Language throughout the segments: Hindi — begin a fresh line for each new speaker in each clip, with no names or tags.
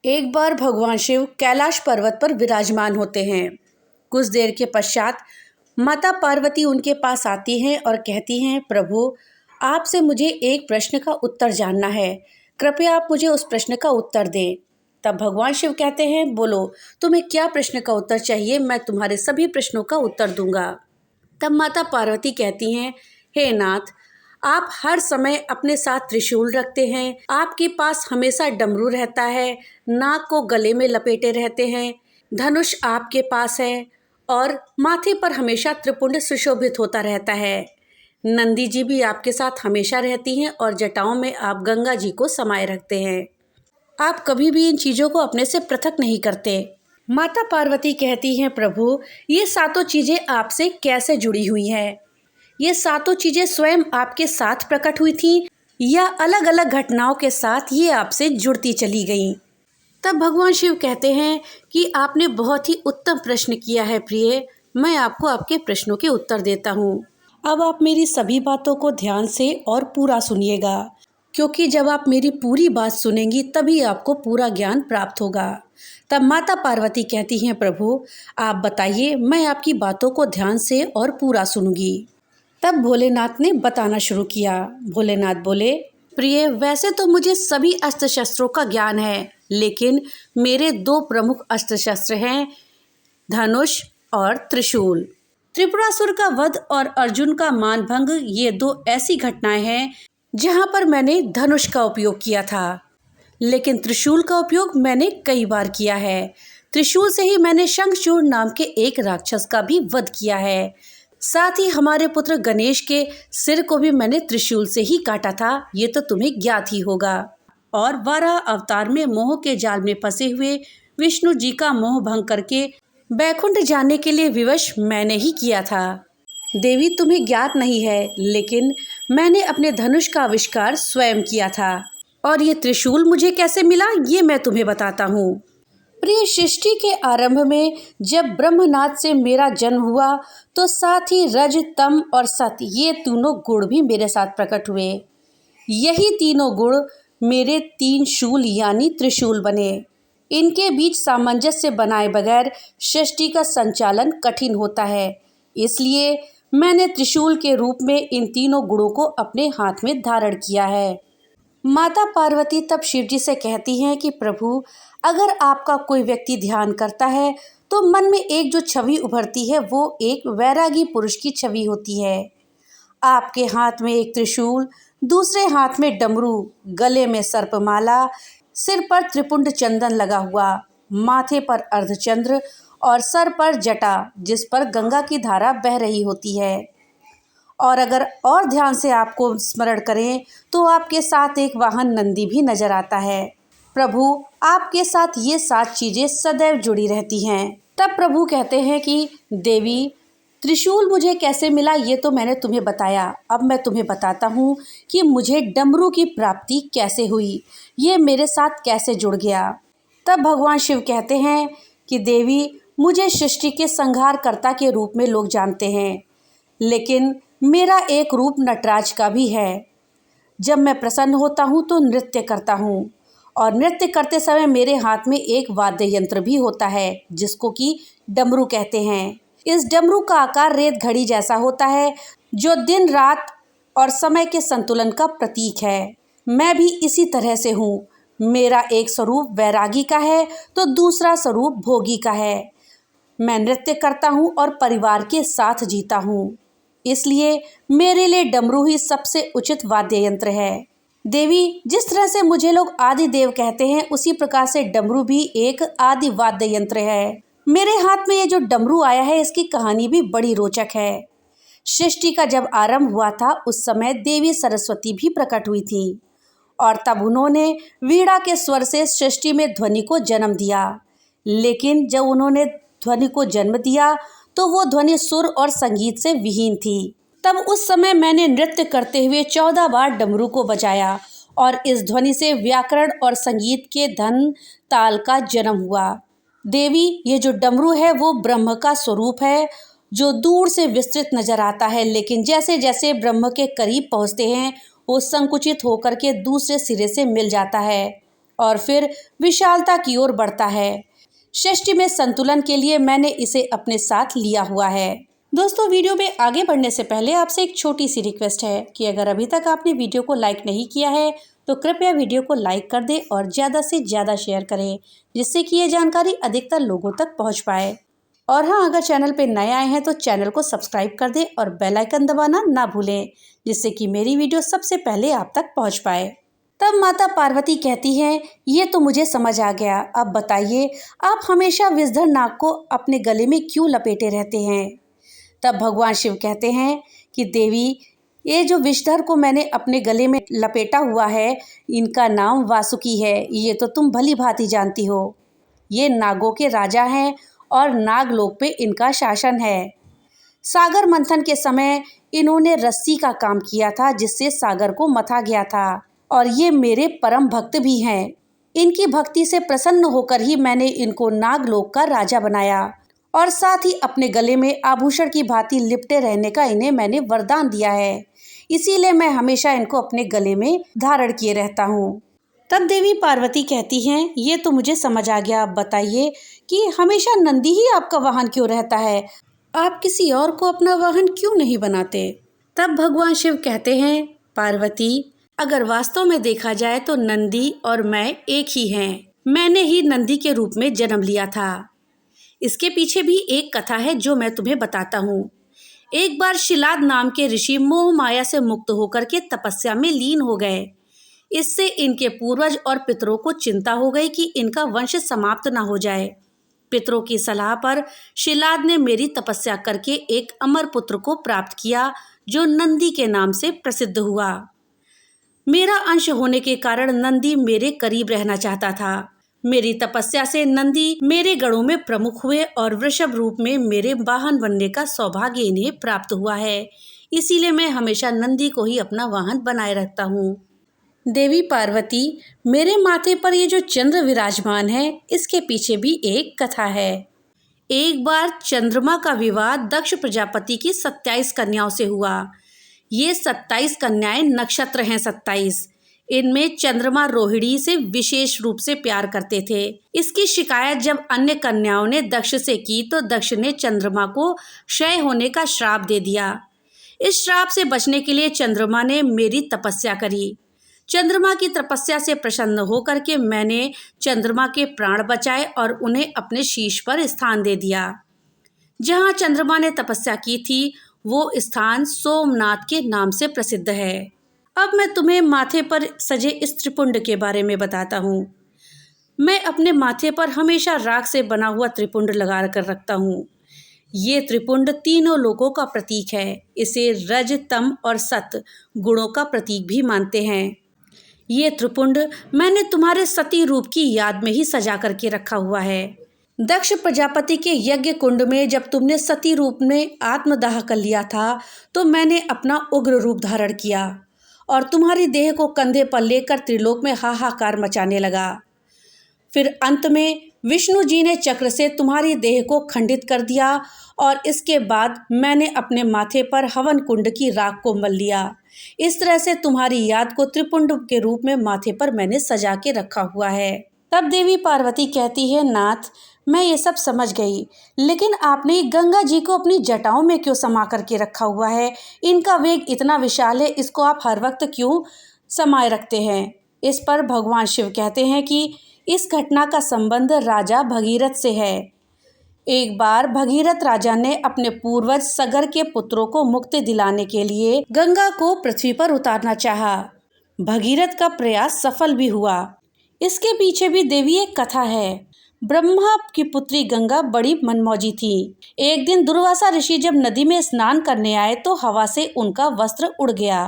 एक बार भगवान शिव कैलाश पर्वत पर विराजमान होते हैं। कुछ देर के पश्चात माता पार्वती उनके पास आती हैं और कहती हैं, प्रभु, आपसे मुझे एक प्रश्न का उत्तर जानना है। कृपया आप मुझे उस प्रश्न का उत्तर दें। तब भगवान शिव कहते हैं, बोलो, तुम्हें क्या प्रश्न का उत्तर चाहिए? मैं तुम्हारे सभी प्रश्नों का उत्तर दूंगा। तब माता पार्वती कहती हैं, हे नाथ, आप हर समय अपने साथ त्रिशूल रखते हैं, आपके पास हमेशा डमरू रहता है, नाग को गले में लपेटे रहते हैं, धनुष आपके पास है और माथे पर हमेशा त्रिपुंड सुशोभित होता रहता है। नंदी जी भी आपके साथ हमेशा रहती हैं और जटाओं में आप गंगा जी को समाये रखते हैं। आप कभी भी इन चीज़ों को अपने से पृथक नहीं करते। माता पार्वती कहती हैं, प्रभु, ये सातों चीज़ें आपसे कैसे जुड़ी हुई हैं? ये सातों चीज़ें स्वयं आपके साथ प्रकट हुई थीं या अलग अलग घटनाओं के साथ ये आपसे जुड़ती चली गईं? तब भगवान शिव कहते हैं कि आपने बहुत ही उत्तम प्रश्न किया है प्रिय। मैं आपको आपके प्रश्नों के उत्तर देता हूँ। अब आप मेरी सभी बातों को ध्यान से और पूरा सुनिएगा, क्योंकि जब आप मेरी पूरी बात सुनेंगी तभी आपको पूरा ज्ञान प्राप्त होगा। तब माता पार्वती कहती हैं, प्रभु, आप बताइए, मैं आपकी बातों को ध्यान से और पूरा सुनूंगी। तब भोलेनाथ ने बताना शुरू किया। भोलेनाथ बोले, प्रिय, वैसे तो मुझे सभी अस्त्र शस्त्रों का ज्ञान है, लेकिन मेरे दो प्रमुख अस्त्र शस्त्र हैं, धनुष और त्रिशूल। त्रिपुरासुर का वध और अर्जुन का मानभंग, ये दो ऐसी घटनाएं हैं जहां पर मैंने धनुष का उपयोग किया था, लेकिन त्रिशूल का उपयोग मैंने कई बार किया है। त्रिशूल से ही मैंने शंखचूड़ नाम के एक राक्षस का भी वध किया है। साथ ही हमारे पुत्र गणेश के सिर को भी मैंने त्रिशूल से ही काटा था, ये तो तुम्हें ज्ञात ही होगा। और वाराह अवतार में मोह के जाल में फंसे हुए विष्णु जी का मोह भंग करके बैकुंठ जाने के लिए विवश मैंने ही किया था। देवी, तुम्हें ज्ञात नहीं है, लेकिन मैंने अपने धनुष का आविष्कार स्वयं किया था। और ये त्रिशूल मुझे कैसे मिला, ये मैं तुम्हें बताता हूँ। प्रिय, सृष्टि के आरंभ में जब ब्रह्मनाथ से मेरा जन्म हुआ तो साथ ही रज, तम और सत, ये तीनों गुण भी मेरे साथ प्रकट हुए। यही तीनों गुण मेरे तीन शूल यानी त्रिशूल बने। इनके बीच सामंजस्य बनाए बगैर सृष्टि का संचालन कठिन होता है, इसलिए मैंने त्रिशूल के रूप में इन तीनों गुणों को अपने हाथ में धारण किया है। माता पार्वती तब शिवजी से कहती हैं कि प्रभु, अगर आपका कोई व्यक्ति ध्यान करता है तो मन में एक जो छवि उभरती है वो एक वैरागी पुरुष की छवि होती है। आपके हाथ में एक त्रिशूल, दूसरे हाथ में डमरू, गले में सर्पमाला, सिर पर त्रिपुंड चंदन लगा हुआ, माथे पर अर्धचंद्र और सर पर जटा जिस पर गंगा की धारा बह रही होती है। और अगर और ध्यान से आपको स्मरण करें तो आपके साथ एक वाहन नंदी भी नजर आता है। प्रभु, आपके साथ ये 7 चीजें सदैव जुड़ी रहती हैं। तब प्रभु कहते हैं कि देवी, त्रिशूल मुझे कैसे मिला ये तो मैंने तुम्हें बताया। अब मैं तुम्हें बताता हूँ कि मुझे डमरू की प्राप्ति कैसे हुई, ये मेरे साथ कैसे जुड़ गया। तब भगवान शिव कहते हैं कि देवी, मुझे सृष्टि के संहारकर्ता के रूप में लोग जानते हैं, लेकिन मेरा एक रूप नटराज का भी है। जब मैं प्रसन्न होता हूँ तो नृत्य करता हूँ, और नृत्य करते समय मेरे हाथ में एक वाद्य यंत्र भी होता है जिसको कि डमरू कहते हैं। इस डमरू का आकार रेत घड़ी जैसा होता है, जो दिन रात और समय के संतुलन का प्रतीक है। मैं भी इसी तरह से हूँ। मेरा एक स्वरूप वैरागी का है तो दूसरा स्वरूप भोगी का है। मैं नृत्य करता हूँ और परिवार के साथ जीता हूँ, इसलिए मेरे लिए डमरू ही सबसे उचित वाद्य यंत्र है। देवी, जिस तरह से मुझे लोग आदि देव कहते हैं, उसी प्रकार से डमरू भी एक आदि वाद्य यंत्र है। मेरे हाथ में ये जो डमरू आया है, इसकी कहानी भी बड़ी रोचक है। सृष्टि का जब आरंभ हुआ था उस समय देवी सरस्वती भी प्रकट हुई थी, और तब उन्होंने वीणा के स्वर से सृष्टि में ध्वनि को जन्म दिया। लेकिन जब उन्होंने ध्वनि को जन्म दिया तो वो ध्वनि सुर और संगीत से विहीन थी। तब उस समय मैंने नृत्य करते हुए 14 बार डमरू को बजाया, और इस ध्वनि से व्याकरण और संगीत के धन ताल का जन्म हुआ। देवी, ये जो डमरू है वो ब्रह्म का स्वरूप है, जो दूर से विस्तृत नजर आता है, लेकिन जैसे जैसे ब्रह्म के करीब पहुँचते हैं वो संकुचित होकर के दूसरे सिरे से मिल जाता है। और फिर विशालता की ओर बढ़ता है। सृष्टि में संतुलन के लिए मैंने इसे अपने साथ लिया हुआ है। दोस्तों, वीडियो में आगे बढ़ने से पहले आपसे एक छोटी सी रिक्वेस्ट है कि अगर अभी तक आपने वीडियो को लाइक नहीं किया है तो कृपया वीडियो को लाइक कर दें और ज़्यादा से ज़्यादा शेयर करें, जिससे कि ये जानकारी अधिकतर लोगों तक पहुंच पाए। और हाँ, अगर चैनल पे नए आए हैं तो चैनल को सब्सक्राइब कर दें और बेल आइकन दबाना ना भूलें, जिससे कि मेरी वीडियो सबसे पहले आप तक पहुंच पाए। तब माता पार्वती कहती हैं, ये तो मुझे समझ आ गया। अब बताइए, आप हमेशा विषधर नाग को अपने गले में क्यों लपेटे रहते हैं? तब भगवान शिव कहते हैं कि देवी, ये जो विषधर को मैंने अपने गले में लपेटा हुआ है, इनका नाम वासुकी है। ये तो तुम भली भांति जानती हो। ये नागों के राजा हैं और नागलोक पे इनका शासन है। सागर मंथन के समय इन्होंने रस्सी का काम किया था, जिससे सागर को मथा गया था। और ये मेरे परम भक्त भी हैं। इनकी भक्ति से प्रसन्न होकर ही मैंने इनको नागलोक का राजा बनाया और साथ ही अपने गले में आभूषण की भांति लिपटे रहने का इन्हें मैंने वरदान दिया है। इसीलिए मैं हमेशा इनको अपने गले में धारण किए रहता हूँ। तब देवी पार्वती कहती हैं, ये तो मुझे समझ आ गया। अब बताइए कि हमेशा नंदी ही आपका वाहन क्यों रहता है? आप किसी और को अपना वाहन क्यों नहीं बनाते? तब भगवान शिव कहते हैं, पार्वती, अगर वास्तव में देखा जाए तो नंदी और मैं एक ही हैं। मैंने ही नंदी के रूप में जन्म लिया था। इसके पीछे भी एक कथा है जो मैं तुम्हें बताता हूँ। एक बार शिलाद नाम के ऋषि मोह माया से मुक्त होकर के तपस्या में लीन हो गए। इससे इनके पूर्वज और पितरों को चिंता हो गई कि इनका वंश समाप्त न हो जाए। पितरों की सलाह पर शिलाद ने मेरी तपस्या करके एक अमर पुत्र को प्राप्त किया, जो नंदी के नाम से प्रसिद्ध हुआ। मेरा अंश होने के कारण नंदी मेरे करीब रहना चाहता था। मेरी तपस्या से नंदी मेरे गणों में प्रमुख हुए और वृषभ रूप में मेरे वाहन बनने का सौभाग्य इन्हें प्राप्त हुआ है। इसीलिए मैं हमेशा नंदी को ही अपना वाहन बनाए रखता हूँ। देवी पार्वती, मेरे माथे पर ये जो चंद्र विराजमान है, इसके पीछे भी एक कथा है। एक बार चंद्रमा का विवाह दक्ष प्रजापति की 27 कन्याओं से हुआ। ये 27 कन्याएं नक्षत्र हैं 27। इनमें चंद्रमा रोहिणी से विशेष रूप से प्यार करते थे। इसकी शिकायत जब अन्य कन्याओं ने दक्ष से की तो दक्ष ने चंद्रमा को क्षय होने का श्राप दे दिया। इस श्राप से बचने के लिए चंद्रमा ने मेरी तपस्या करी। चंद्रमा की तपस्या से प्रसन्न होकर के मैंने चंद्रमा के प्राण बचाए और उन्हें अपने शीश पर स्थान दे दिया। जहाँ चंद्रमा ने तपस्या की थी, वो स्थान सोमनाथ के नाम से प्रसिद्ध है। अब मैं तुम्हें माथे पर सजे इस त्रिपुंड के बारे में बताता हूँ। मैं अपने माथे पर हमेशा राख से बना हुआ त्रिपुंड लगा कर रखता हूँ। ये त्रिपुंड तीनों लोकों का प्रतीक है। इसे रज, तम और सत गुणों का प्रतीक भी मानते हैं। ये त्रिपुंड मैंने तुम्हारे सती रूप की याद में ही सजा करके रखा हुआ है। दक्ष प्रजापति के यज्ञ कुंड में जब तुमने सती रूप में आत्मदाह कर लिया था, तो मैंने अपना उग्र रूप धारण किया और तुम्हारी देह को कंधे पर लेकर त्रिलोक में हाहाकार मचाने लगा। फिर अंत में विष्णु जी ने चक्र से तुम्हारी देह को खंडित कर दिया और इसके बाद मैंने अपने माथे पर हवन कुंड की राख को मल लिया। इस तरह से तुम्हारी याद को त्रिपुंड के रूप में माथे पर मैंने सजा के रखा हुआ है। तब देवी पार्वती कहती है, नाथ, मैं ये सब समझ गई, लेकिन आपने गंगा जी को अपनी जटाओं में क्यों समा करके रखा हुआ है? इनका वेग इतना विशाल है, इसको आप हर वक्त क्यों समाये रखते हैं? इस पर भगवान शिव कहते हैं कि इस घटना का संबंध राजा भगीरथ से है। एक बार भगीरथ राजा ने अपने पूर्वज सगर के पुत्रों को मुक्ति दिलाने के लिए गंगा को पृथ्वी पर उतारना चाहा। भगीरथ का प्रयास सफल भी हुआ। इसके पीछे भी देवी एक कथा है। ब्रह्मा की पुत्री गंगा बड़ी मनमौजी थी। एक दिन दुर्वासा ऋषि जब नदी में स्नान करने आए तो हवा से उनका वस्त्र उड़ गया।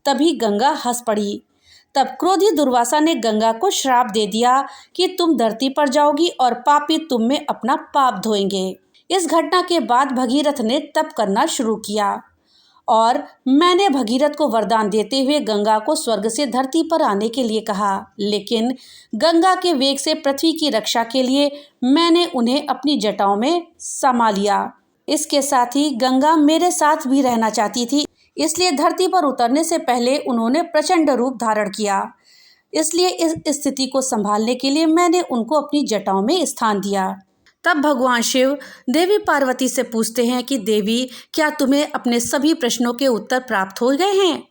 तभी गंगा हंस पड़ी। तब क्रोधी दुर्वासा ने गंगा को श्राप दे दिया कि तुम धरती पर जाओगी और पापी तुम में अपना पाप धोएंगे। इस घटना के बाद भगीरथ ने तप करना शुरू किया और मैंने भगीरथ को वरदान देते हुए गंगा को स्वर्ग से धरती पर आने के लिए कहा, लेकिन गंगा के वेग से पृथ्वी की रक्षा के लिए मैंने उन्हें अपनी जटाओं में समा लिया। इसके साथ ही गंगा मेरे साथ भी रहना चाहती थी, इसलिए धरती पर उतरने से पहले उन्होंने प्रचंड रूप धारण किया। इसलिए इस स्थिति को संभालने के लिए मैंने उनको अपनी जटाओं में स्थान दिया। तब भगवान शिव देवी पार्वती से पूछते हैं कि देवी, क्या तुम्हें अपने सभी प्रश्नों के उत्तर प्राप्त हो गए हैं?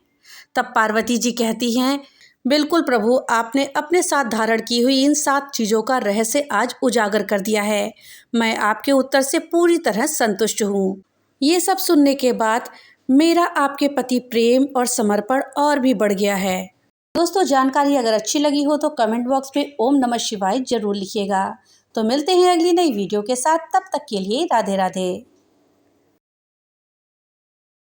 तब पार्वती जी कहती हैं, बिल्कुल प्रभु, आपने अपने साथ धारण की हुई इन 7 चीज़ों का रहस्य आज उजागर कर दिया है। मैं आपके उत्तर से पूरी तरह संतुष्ट हूँ। ये सब सुनने के बाद मेरा आपके प्रति प्रेम और समर्पण और भी बढ़ गया है। दोस्तों, जानकारी अगर अच्छी लगी हो तो कमेंट बॉक्स में ओम नमः शिवाय जरूर लिखिएगा। तो मिलते हैं अगली नई वीडियो के साथ, तब तक के लिए राधे राधे।